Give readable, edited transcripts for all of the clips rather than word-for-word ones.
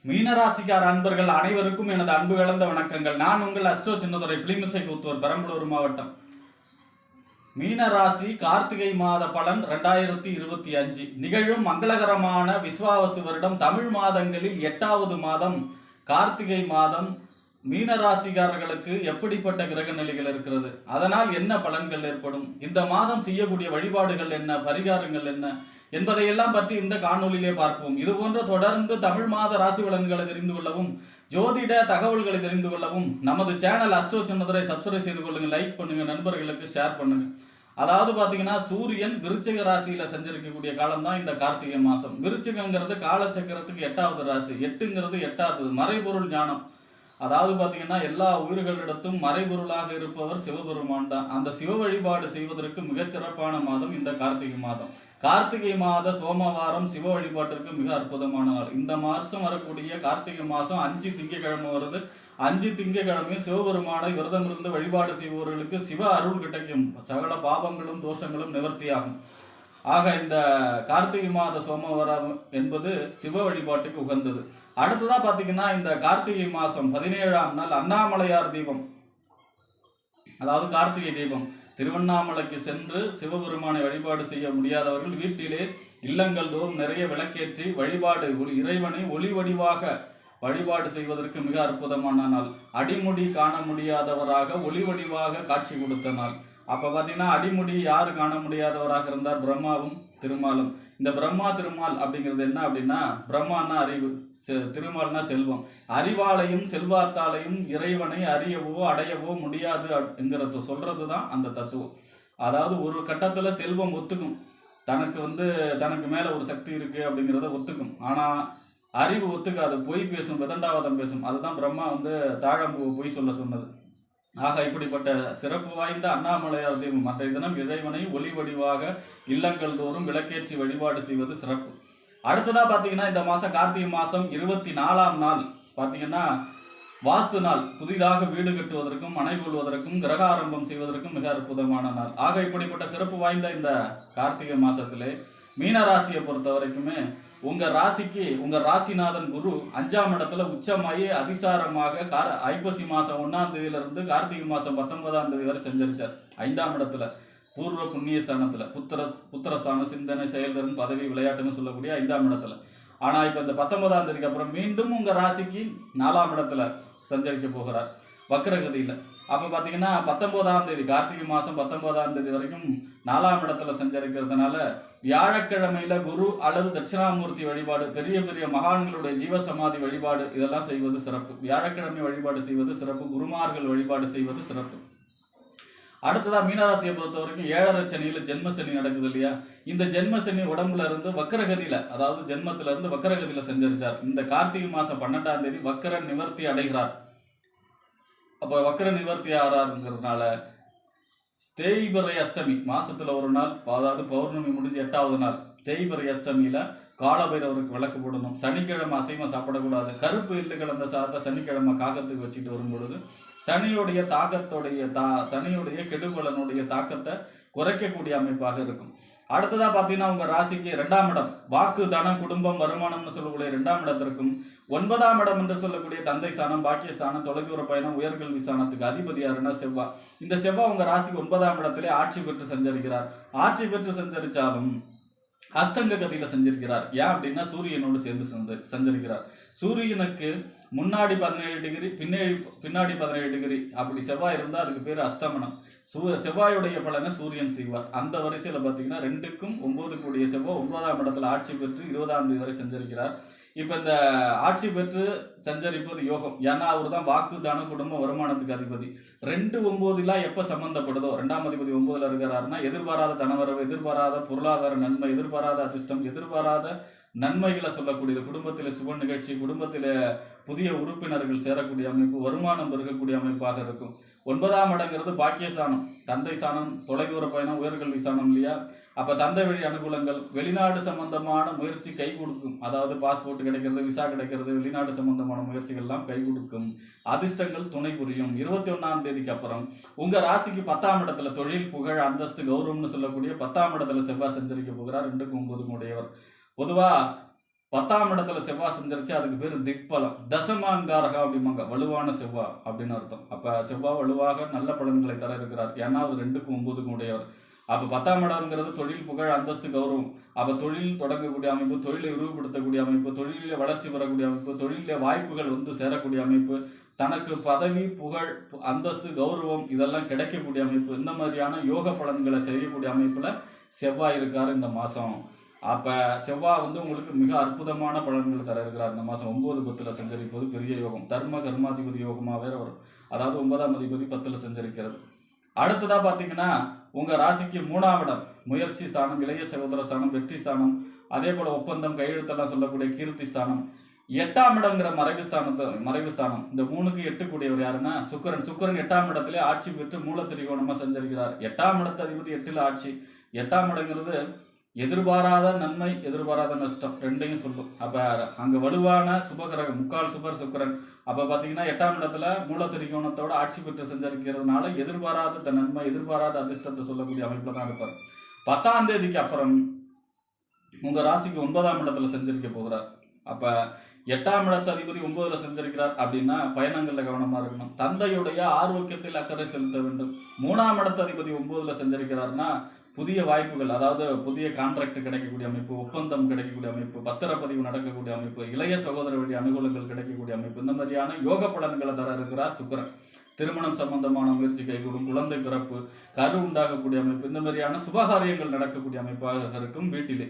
மீனராசிக்கார அன்பர்கள் அனைவருக்கும் எனது அன்பு கலந்த வணக்கங்கள். நான் உங்கள் அஸ்ட்ரோ சின்னதுரை பிளிமிசை கூத்துவர், பெரம்பலூர் மாவட்டம். மீனராசி கார்த்திகை மாத பலன் 2025 நிகழும் மங்களகரமான விஸ்வாவசு வருடம் தமிழ் மாதங்களில் 8வது மாதம் கார்த்திகை மாதம். மீனராசிக்காரர்களுக்கு எப்படிப்பட்ட கிரக நிலைகள் இருக்கிறது, அதனால் என்ன பலன்கள் ஏற்படும், இந்த மாதம் செய்யக்கூடிய வழிபாடுகள் என்ன, பரிகாரங்கள் என்ன என்பதையெல்லாம் பற்றி இந்த காணொலியிலே பார்ப்போம். இது போன்ற தொடர்ந்து தமிழ் மாத ராசி பலன்களை தெரிந்து கொள்ளவும், ஜோதிட தகவல்களை தெரிந்து கொள்ளவும் நமது சேனல் அஸ்ட்ரோ சின்னதுரை சப்ஸ்கிரைப் செய்து கொள்ளுங்க, லைக் பண்ணுங்க, நண்பர்களுக்கு ஷேர் பண்ணுங்க. அதாவது பாத்தீங்கன்னா சூரியன் விருச்சிக ராசியில சஞ்சரிக்கக்கூடிய காலம் தான் இந்த கார்த்திகை மாசம். விருச்சிகங்கிறது காலச்சக்கரத்துக்கு 8வது ராசி, 8ங்கிறது 8வது மறைபொருள் ஞானம். அதாவது பாத்தீங்கன்னா எல்லா உயிர்களிடத்தும் மறைபொருளாக இருப்பவர் சிவபெருமான் தான். அந்த சிவ வழிபாடு செய்வதற்கு மிகச்சிறப்பான மாதம் இந்த கார்த்திகை மாதம். கார்த்திகை மாத சோமவாரம் சிவ வழிபாட்டிற்கு மிக அற்புதமான நாள். இந்த மாசம் வரக்கூடிய கார்த்திகை மாசம் 5 திங்கக்கிழமை வருது. 5 திங்கக்கிழமை சிவபெருமானை விரதம் இருந்து வழிபாடு செய்பவர்களுக்கு சிவ அருள் கிடைக்கும், சகல பாவங்களும் தோஷங்களும் நிவர்த்தியாகும். ஆக இந்த கார்த்திகை மாத சோமவாரம் என்பது சிவ வழிபாட்டுக்கு உகந்தது. அடுத்ததா பாத்தீங்கன்னா இந்த கார்த்திகை மாசம் 17ஆம் நாள் அண்ணாமலையார் தீபம், அதாவது கார்த்திகை தீபம். திருவண்ணாமலைக்கு சென்று சிவபெருமானை வழிபாடு செய்ய முடியாதவர்கள் வீட்டிலே இல்லங்கள் தோறும் நிறைய விளக்கேற்றி வழிபாடு இறைவனை ஒளி வடிவாக வழிபாடு செய்வதற்கு மிக அற்புதமான நாள். அடிமுடி காண முடியாதவராக ஒளி வடிவாக காட்சி கொடுத்த நாள். அப்ப பாத்தீங்கன்னா அடிமுடி யாரு காண முடியாதவராக இருந்தார்? பிரம்மாவும் திருமாலும். இந்த பிரம்மா திருமால் அப்படிங்கிறது என்ன அப்படின்னா, பிரம்மானா அறிவு, திருமால்னா செல்வம். அறிவாலையும் செல்வாத்தாலையும் இறைவனை அறியவோ அடையவோ முடியாது என்கிறத சொல்றதுதான் அந்த தத்துவம். அதாவது ஒரு கட்டத்துல செல்வம் ஒத்துக்கும், தனக்கு மேல ஒரு சக்தி இருக்கு அப்படிங்கிறத ஒத்துக்கும். ஆனா அறிவு ஒத்துக்காது, பொய் பேசும், விதண்டாவாதம் பேசும். அதுதான் பிரம்மா தாழம்பூ பொய் சொல்ல சொன்னது. ஆக இப்படிப்பட்ட சிறப்பு வாய்ந்த அண்ணாமலையார் தீபம் அன்றைய தினம் இறைவனை ஒளி வடிவாக இல்லங்கள் தோறும் விளக்கேற்றி வழிபாடு செய்வது சிறப்பு. அடுத்ததா பாத்தீங்கன்னா இந்த மாசம் கார்த்திகை மாசம் 24ஆம் நாள் பாத்தீங்கன்னா வாஸ்து நாள். புதிதாக வீடு கட்டுவதற்கும் மனை கொள்வதற்கும் கிரக ஆரம்பம் செய்வதற்கும் மிக அற்புதமான நாள். ஆக இப்படிப்பட்ட சிறப்பு வாய்ந்த இந்த கார்த்திகை மாசத்திலே மீனராசியை பொறுத்த வரைக்குமே உங்க ராசிக்கு உங்க ராசிநாதன் குரு 5ஆம் இடத்துல உச்சமாயி அதிசாரமாக ஐப்பசி மாசம் 1ஆம் தேதியிலிருந்து கார்த்திகை மாசம் 19ஆம் தேதி வரை செஞ்சிருச்சார். 5ஆம் இடத்துல பூர்வ புண்ணிய ஸ்தானத்துல புத்திரஸ்தானம், சிந்தனை, செயல்திறன், பதவி, விளையாட்டுன்னு சொல்லக்கூடிய 5ஆம் இடத்துல. ஆனா இப்ப இந்த 19ஆம் தேதிக்கு அப்புறம் மீண்டும் உங்க ராசிக்கு 4ஆம் இடத்துல சஞ்சரிக்க போகிறார் வக்ரகதியில. அப்ப பாத்தீங்கன்னா 19ஆம் தேதி கார்த்திகை மாசம் 19ஆம் தேதி வரைக்கும் 4ஆம் இடத்துல சஞ்சரிக்கிறதுனால வியாழக்கிழமையில குரு அல்லது தட்சிணாமூர்த்தி வழிபாடு, பெரிய பெரிய மகான்களுடைய ஜீவசமாதி வழிபாடு இதெல்லாம் செய்வது சிறப்பு. வியாழக்கிழமை வழிபாடு செய்வது சிறப்பு, குருமார்கள் வழிபாடு செய்வது சிறப்பு. அடுத்ததா மீனராசியை பொறுத்த வரைக்கும் 7.5 சனியில ஜென்ம சனி நடக்குது இல்லையா? இந்த ஜென்ம சனி உடம்புல இருந்து வக்கரகதியில, அதாவது ஜென்மத்துல இருந்து வக்கரகதியில சஞ்சரிச்சார். இந்த கார்த்திகை மாசம் 12ஆம் தேதி வக்கர நிவர்த்தி அடைகிறார். அப்ப வக்கர நிவர்த்தி ஆறாருங்கிறதுனால தேய்பிறை அஷ்டமி மாசத்துல ஒரு நாள், அதாவது பௌர்ணமி முடிஞ்சு 8வது நாள் தேய்பிறை அஷ்டமியில காலபைரவருக்கு விளக்கு போடணும். சனிக்கிழமை அசைவம் சாப்பிடக்கூடாது. கருப்பு எள்ளு கலந்த சாதத்தை சனிக்கிழமை காகத்துக்கு வச்சுட்டு வரும் பொழுது சனியுடைய சனியுடைய கெடுபலனுடைய தாக்கத்தை குறைக்கக்கூடிய அமைப்பாக இருக்கும். அடுத்ததா பாத்தீங்கன்னா உங்க ராசிக்கு 2ஆம் இடம், வாக்கு, தனம், குடும்பம், வருமானம்னு சொல்லக்கூடிய 2ஆம் இடத்திற்கும் 9ஆம் இடம் என்று சொல்லக்கூடிய தந்தை ஸ்தானம், பாக்கியஸ்தானம், தொலைதூர பயணம், உயர்கல்வி ஸ்தானத்துக்கு அதிபதி யாருன்னா செவ்வாய். இந்த செவ்வாய் உங்க ராசிக்கு 9ஆம் இடத்திலே ஆட்சி பெற்று சஞ்சரிக்கிறார். ஆட்சி பெற்று சஞ்சரிச்சாலும் அஸ்தங்க கதியில சஞ்சரிக்கிறார். ஏன் அப்படின்னா சூரியனோடு சேர்ந்து சஞ்சரிக்கிறார். சூரியனுக்கு முன்னாடி 17 டிகிரி, பின்னாடி 17 டிகிரி அப்படி செவ்வாய் இருந்தா அதுக்கு பேர் அஸ்தமனம். செவ்வாயுடைய பலனை சூரியன் செய்வார். அந்த வரிசையில பாத்தீங்கன்னா 2க்கும் 9 கூடிய செவ்வாய் 9ஆம் இடத்துல ஆட்சி பெற்று 20ஆம் தேதி வரை சஞ்சரிக்கிறார். இப்ப இந்த ஆட்சி பெற்று சஞ்சரிப்பது யோகம். ஏன்னா அவர் தான் வாக்கு, தான, குடும்ப, வருமானத்துக்கு அதிபதி. 2, 9 எப்ப சம்பந்தப்படுதோ, 2ஆம் அதிபதி 9ல இருக்கிறாருன்னா எதிர்பாராத தனவரவு, எதிர்பாராத பொருளாதார நன்மை, எதிர்பாராத அதிர்ஷ்டம், எதிர்பாராத நன்மைகளை சொல்லக்கூடியது. குடும்பத்தில சுப நிகழ்ச்சி, குடும்பத்தில புதிய உறுப்பினர்கள் சேரக்கூடிய அமைப்பு, வருமானம் பெருக்கக்கூடிய அமைப்பாக இருக்கும். 9ஆம் இடங்கிறது பாக்கியஸ்தானம், தந்தை ஸ்தானம், தொலைதூர பயணம், உயர்கல்வி ஸ்தானம் இல்லையா? அப்ப தந்தை வழி அனுகூலங்கள், வெளிநாடு சம்பந்தமான முயற்சி கை கொடுக்கும். அதாவது பாஸ்போர்ட் கிடைக்கிறது, விசா கிடைக்கிறது, வெளிநாடு சம்பந்தமான முயற்சிகள் எல்லாம் கை கொடுக்கும். அதிர்ஷ்டங்கள் துணை புரியும். 21ஆம் தேதிக்கு அப்புறம் உங்க ராசிக்கு 10ஆம் இடத்துல தொழில், புகழ், அந்தஸ்து, கௌரவம்னு சொல்லக்கூடிய 10ஆம் இடத்துல செவ்வாய் சஞ்சரிக்க போகிறார். 2க்கும் 9க்கும் உடையவர். பொதுவா 10ஆம் இடத்துல செவ்வாய் சஞ்சரிச்சு அதுக்கு பேர் திக்பலம். தசமாங்காரகா அப்படிம்பாங்க, வலுவான செவ்வாய் அப்படின்னு அர்த்தம். அப்ப செவ்வாய் வலுவாக நல்ல பலன்களை தர இருக்கிறார். ஏன்னா அவர் 2க்கும் 9க்கும் உடையவர். அப்ப 10ஆம் இடம்ங்கிறது தொழில், புகழ், அந்தஸ்து, கௌரவம். அப்ப தொழில் தொடங்கக்கூடிய அமைப்பு, தொழிலை விரிவுபடுத்தக்கூடிய அமைப்பு, தொழிலில் வளர்ச்சி பெறக்கூடிய அமைப்பு, தொழிலில் வாய்ப்புகள் வந்து சேரக்கூடிய அமைப்பு, தனக்கு பதவி, புகழ், அந்தஸ்து, கௌரவம் இதெல்லாம் கிடைக்கக்கூடிய அமைப்பு, இந்த மாதிரியான யோக பலன்களை செய்யக்கூடிய அமைப்புல செவ்வாய் இருக்காரு இந்த மாசம். அப்ப செவ்வாய் வந்து உங்களுக்கு மிக அற்புதமான பலன்களை தர இருக்கிறார் இந்த மாசம். 9, 10ல சஞ்சரிப்பது பெரிய யோகம். தர்ம கர்மாதிபதி யோகமா வேற வரும். அதாவது 9ஆம் அதிபதி 10ல சஞ்சரிக்கிறது. அடுத்ததா பாத்தீங்கன்னா உங்க ராசிக்கு 3ஆம் இடம் முயற்சி ஸ்தானம், இளைய சகோதர ஸ்தானம், வெற்றி ஸ்தானம், அதே போல ஒப்பந்தம், கையெழுத்தெல்லாம் சொல்லக்கூடிய கீர்த்தி ஸ்தானம். 8ஆம் இடங்கிற மறைவு ஸ்தானம். இந்த 3க்கு 8 கூடியவர் யாருன்னா சுக்கிரன். 8ஆம் இடத்திலே ஆட்சி பெற்று மூல திரிகோணமா சஞ்சரிக்கிறார். 8ஆம் இடத்து அதிபதி 8ல ஆட்சி. 8ஆம் இடங்கிறது எதிர்பாராத நன்மை, எதிர்பாராத நஷ்டம் ரெண்டையும் சொல்லும். அப்ப அங்க வலுவான சுபகிரகம், முக்கால் சுபர் சுக்கிரன். அப்ப பாத்தீங்கன்னா 8ஆம் இடத்துல மூல திரிகோணத்தோட ஆட்சி பெற்று சஞ்சரிக்கிறதுனால எதிர்பாராத நன்மை, எதிர்பாராத அதிர்ஷ்டத்தை சொல்லக்கூடிய அமைப்புல தான் இருப்பார். 10ஆம் தேதிக்கு அப்புறம் உங்க ராசிக்கு 9ஆம் இடத்துல சஞ்சரிக்க போகிறார். அப்ப 8ஆம் இடத்து அதிபதி 9ல சஞ்சரிக்கிறார் அப்படின்னா பயணங்கள்ல கவனமா இருக்கணும். தந்தையுடைய ஆரோக்கியத்தில் அக்கறை செலுத்த வேண்டும். 3ஆம் இடத்து அதிபதி 9ல சஞ்சரிக்கிறார்னா புதிய வாய்ப்புகள், அதாவது புதிய கான்ட்ராக்ட் கிடைக்கக்கூடிய அமைப்பு, ஒப்பந்தம் கிடைக்கக்கூடிய அமைப்பு, பத்திரப்பதிவு நடக்கக்கூடிய அமைப்பு, இளைய சகோதர வழி அனுகூலங்கள் கிடைக்கக்கூடிய அமைப்பு, இந்த மாதிரியான யோக பலன்களை தர இருக்கிறார் சுக்கிரன். திருமணம் சம்பந்தமான முயற்சி கைகூடும், குழந்தை பிறப்பு, கரு உண்டாகக்கூடிய அமைப்பு, இந்த மாதிரியான சுபகாரியங்கள் நடக்கக்கூடிய அமைப்பாக இருக்கும் வீட்டிலே.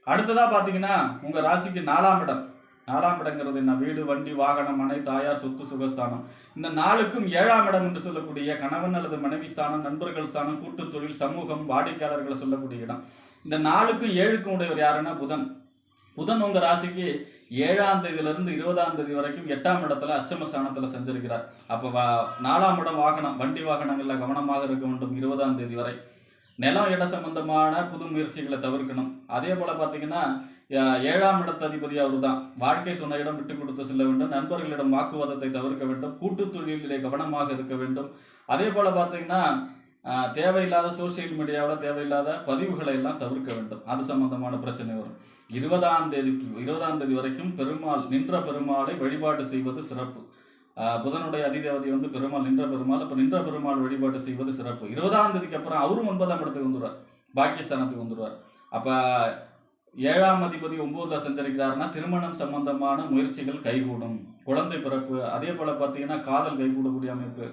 அடுத்ததா பாத்தீங்கன்னா உங்க ராசிக்கு 4ஆம் இடம். 4ஆம் இடங்கிறது என்ன? வீடு, வண்டி, வாகனம், மனை, தாயார், சொத்து, சுகஸ்தானம். இந்த 4க்கும் 7ஆம் இடம் என்று சொல்லக்கூடிய கணவன் அல்லது மனைவி ஸ்தானம், நண்பர்கள் ஸ்தானம், கூட்டு தொழில், சமூகம், வாடிக்கையாளர்களை சொல்லக்கூடிய இடம். இந்த 4க்கும் 7க்கும் உடையவர் யாருன்னா புதன். புதன் உங்க ராசிக்கு 7ஆம் தேதியிலிருந்து 20ஆம் தேதி வரைக்கும் 8ஆம் இடத்துல அஷ்டமஸ்தானத்துல சஞ்சரிக்கிறார். அப்ப 4ஆம் இடம் வாகனம், வண்டி வாகனங்கள்ல கவனமாக இருக்க வேண்டும் 20ஆம் தேதி வரை. நிலம், இட சம்பந்தமான புது முயற்சிகளை தவிர்க்கணும். அதே போல பாத்தீங்கன்னா 7ஆம் இடத்து அதிபதி அவர் தான். வாழ்க்கை துணையிடம் விட்டு கொடுத்து செல்ல வேண்டும். நண்பர்களிடம் வாக்குவாதத்தை தவிர்க்க வேண்டும். கூட்டு தொழிலிலே கவனமாக இருக்க வேண்டும். அதே போல பாத்தீங்கன்னா தேவையில்லாத சோசியல் மீடியாவில் தேவையில்லாத பதிவுகளை எல்லாம் தவிர்க்க வேண்டும். அது சம்பந்தமான பிரச்சனை வரும். 20ஆம் தேதி வரைக்கும் நின்ற பெருமாளை வழிபாடு செய்வது சிறப்பு. புதனுடைய அதிதேவதை வந்து பெருமாள், நின்ற பெருமாள். அப்ப நின்ற பெருமாள் வழிபாடு செய்வது சிறப்பு. 20ஆம் தேதிக்கு அப்புறம் அவரும் 9ஆம் இடத்துக்கு வந்துடுவார், பாக்கியஸ்தானத்துக்கு வந்துடுவார். அப்ப 7ஆம் அதிபதி 9ல சஞ்சரிக்கிறாருன்னா திருமணம் சம்பந்தமான முயற்சிகள் கைகூடும், குழந்தை பிறப்பு, அதே போல பாத்தீங்கன்னா காதல் கைகூடக்கூடிய அமைப்பு.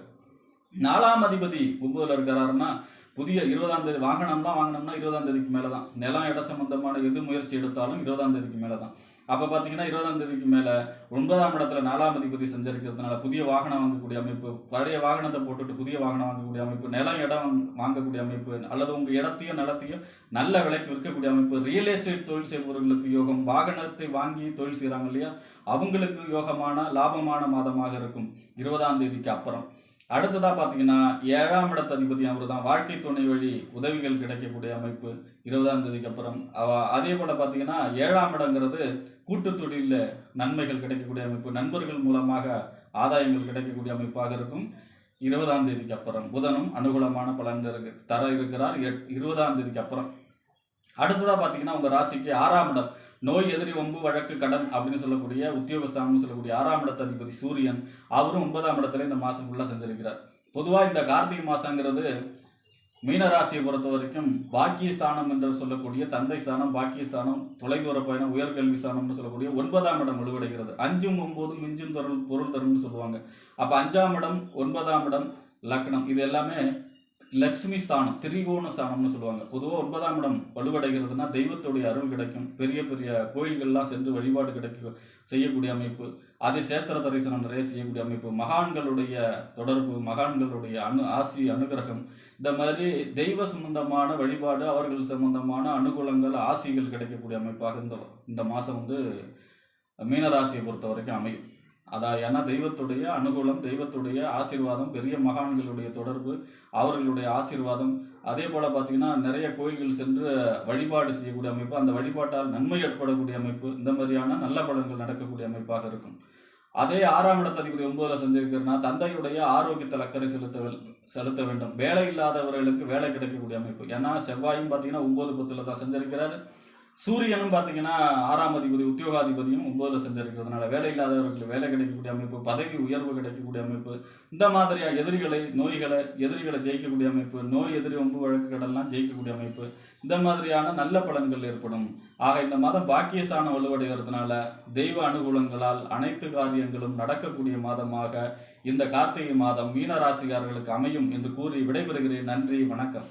4ஆம் அதிபதி 9ல இருக்கிறாருன்னா புதிய 20ஆம் தேதி வாகனம்லாம் வாங்கினோம்னா 20ஆம் தேதிக்கு மேலதான். நிலம், இட சம்பந்தமான எது முயற்சி எடுத்தாலும் 20ஆம் தேதிக்கு மேலதான். அப்ப பாத்தீங்கன்னா 20ஆம் தேதிக்கு மேல 9ஆம் இடத்துல 4ஆம் அதிபதி சஞ்சரிக்கிறதுனால புதிய வாகனம் வாங்கக்கூடிய அமைப்பு, பழைய வாகனத்தை போட்டுட்டு புதிய வாகனம் வாங்கக்கூடிய அமைப்பு, நிலம், இடம் வாங்கக்கூடிய அமைப்பு, அல்லது உங்க இடத்தையும் நிலத்தையும் நல்ல விலைக்கு விற்கக்கூடிய அமைப்பு, ரியல் எஸ்டேட் தொழில் செய்பவர்களுக்கு யோகம், வாகனத்தை வாங்கி தொழில் செய்யறாங்க இல்லையா, அவங்களுக்கு யோகமான லாபமான மாதமாக இருக்கும் 20ஆம் தேதிக்கு அப்புறம். அடுத்ததா பாத்தீங்கன்னா 7ஆம் இடத்து அதிபதி அவர் தான். வாழ்க்கை துணை வழி உதவிகள் கிடைக்கக்கூடிய அமைப்பு 20ஆம் தேதிக்கு அப்புறம். அதே போல பாத்தீங்கன்னா 7ஆம் இடங்கிறது கூட்டு தொழில நன்மைகள் கிடைக்கக்கூடிய அமைப்பு, நண்பர்கள் மூலமாக ஆதாயங்கள் கிடைக்கக்கூடிய அமைப்பாக இருக்கும் 20ஆம் தேதிக்கு அப்புறம். புதனும் அனுகூலமான பலன் தர இருக்கிறார் 20ஆம் தேதிக்கு அப்புறம். அடுத்ததா பாத்தீங்கன்னா உங்க ராசிக்கு 6ஆம் இடம், நோய், எதிரி, வம்பு, வழக்கு, கடன் அப்படின்னு சொல்லக்கூடிய உத்தியோகஸ்தானம் சொல்லக்கூடிய 6ஆம் இடத்து அதிபதி சூரியன். அவரும் 9ஆம் இடத்துல இந்த மாசம் ஃபுல்லா செஞ்சிருக்கிறார். பொதுவா இந்த கார்த்திகை மாசங்கிறது மீனராசியை பொறுத்த வரைக்கும் பாக்கியஸ்தானம் என்று சொல்லக்கூடிய தந்தை ஸ்தானம், பாக்கியஸ்தானம், தொலைதூர பயணம், உயர்கல்வி ஸ்தானம்னு சொல்லக்கூடிய 9ஆம் இடம் வலுவடைகிறது. 5ம் 9ம் மிஞ்சும் பொருள் தரும்னு சொல்லுவாங்க. அப்ப 5ஆம் இடம், 9ஆம் இடம், லக்னம் இது எல்லாமே லக்ஷ்மி ஸ்தானம், திரிகோண ஸ்தானம்னு சொல்லுவாங்க. பொதுவாக 9ஆம் இடம் வலுவடைகிறதுனா தெய்வத்துடைய அருள் கிடைக்கும், பெரிய பெரிய கோயில்கள்லாம் சென்று வழிபாடு செய்யக்கூடிய அமைப்பு, அதே சேத்திர தரிசனம் நிறைய செய்யக்கூடிய அமைப்பு, மகான்களுடைய தொடர்பு, மகான்களுடைய ஆசி அனுகிரகம், இந்த மாதிரி தெய்வ சம்பந்தமான வழிபாடு, அவர்கள் சம்பந்தமான அனுகூலங்கள், ஆசிகள் கிடைக்கக்கூடிய அமைப்பாக இந்த மாதம் வந்து மீனராசியை பொறுத்த வரைக்கும் அமையும். ஏன்னா தெய்வத்துடைய அனுகூலம், தெய்வத்துடைய ஆசீர்வாதம், பெரிய மகான்களுடைய தொடர்பு, அவர்களுடைய ஆசீர்வாதம், அதே போல பார்த்தீங்கன்னா நிறைய கோயில்கள் சென்று வழிபாடு செய்யக்கூடிய அமைப்பு, அந்த வழிபாட்டால் நன்மை ஏற்படக்கூடிய அமைப்பு, இந்த மாதிரியான நல்ல பலன்கள் நடக்கக்கூடிய அமைப்பாக இருக்கும். அதே 6ஆம் இடத்து அதிபதி 9ல சஞ்சரிக்கிறதுனா தந்தையுடைய ஆரோக்கியத்தில் அக்கறை செலுத்த வேண்டும். வேலை இல்லாதவர்களுக்கு வேலை கிடைக்கக்கூடிய அமைப்பு. ஏன்னா செவ்வாயும் பார்த்தீங்கன்னா 9, 10ல தான் சஞ்சரிக்கிறாரு. சூரியனும் பார்த்தீங்கன்னா 6ஆம் அதிபதி உத்தியோகாதிபதியும் 9ல செஞ்சிருக்கிறதுனால வேலை இல்லாதவர்களுக்கு வேலை கிடைக்கக்கூடிய அமைப்பு, பதவி உயர்வு கிடைக்கக்கூடிய அமைப்பு, இந்த மாதிரியா எதிரிகளை ஜெயிக்கக்கூடிய அமைப்பு, நோய் எதிரி வம்பு வழக்குகளெல்லாம் ஜெயிக்கக்கூடிய அமைப்பு, இந்த மாதிரியான நல்ல பலன்கள் ஏற்படும். ஆக இந்த மாதம் பாக்கியஸ்தானம் வலுவடைகிறதுனால தெய்வ அனுகூலங்களால் அனைத்து காரியங்களும் நடக்கக்கூடிய மாதமாக இந்த கார்த்திகை மாதம் மீன ராசிக்காரர்களுக்கு அமையும் என்று கூறி விடைபெறுகிறேன். நன்றி, வணக்கம்.